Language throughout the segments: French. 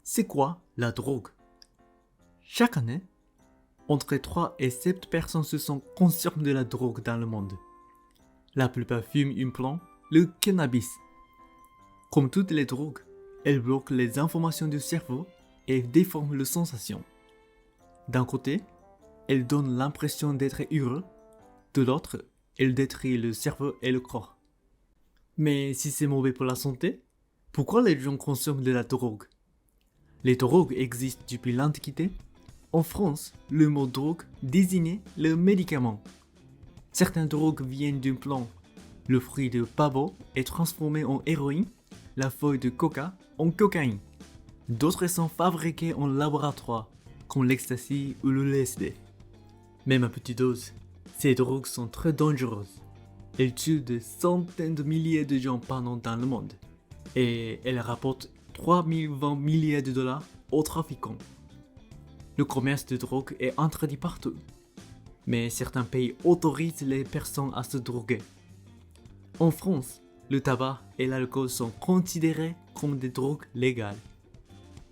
C'est quoi la drogue? Chaque année, entre 3 et 7 personnes se sont consomment de la drogue dans le monde. La plupart fument une plante, le cannabis. Comme toutes les drogues, elles bloquent les informations du cerveau et déforment les sensations. D'un côté, elles donnent l'impression d'être heureux, de l'autre, elles détruisent le cerveau et le corps. Mais si c'est mauvais pour la santé, pourquoi les gens consomment de la drogue? Les drogues existent depuis l'Antiquité. En France, le mot drogue désignait le médicament. Certaines drogues viennent d'une plante. Le fruit de pavot est transformé en héroïne, la feuille de coca en cocaïne. D'autres sont fabriquées en laboratoire, comme l'ecstasy ou le LSD. Même à petite dose, ces drogues sont très dangereuses. Elles tuent des centaines de milliers de gens par an dans le monde. Et elles rapportent 3020 milliards de dollars aux trafiquants. Le commerce de drogue est interdit partout. Mais certains pays autorisent les personnes à se droguer. En France, le tabac et l'alcool sont considérés comme des drogues légales,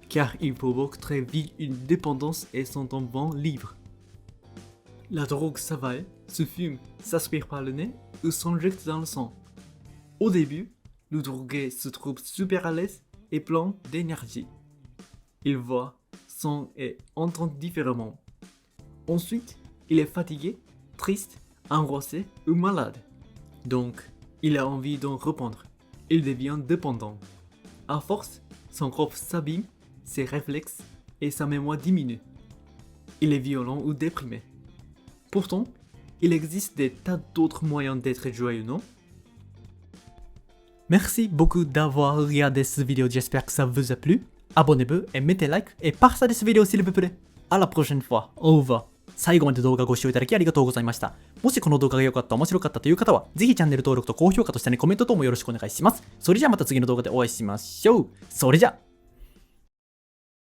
car ils provoquent très vite une dépendance et sont en vente libre. La drogue s'avale, se fume, s'aspire par le nez ou s'injecte dans le sang. Au début, le drogué se trouve super à l'aise et plein d'énergie. Il voit, sent et entend différemment. Ensuite, il est fatigué, triste, angoissé ou malade. Donc, il a envie d'en reprendre. Il devient dépendant. À force, son corps s'abîme, ses réflexes et sa mémoire diminue. Il est violent ou déprimé. Pourtant, il existe des tas d'autres moyens d'être joyeux, non? Merci beaucoup d'avoir regardé cette vidéo, j'espère que ça vous a plu. Abonnez-vous et mettez like et partagez cette vidéo s'il vous plaît. À la prochaine fois. Au revoir. 最後まで動画ご視聴いただきありがとうございました。もしこの動画が良かった、面白かったという方は、ぜひチャンネル登録と高評価と下にコメント等もよろしくお願いします。それじゃあまた次の動画でお会いしましょう。それじゃあ。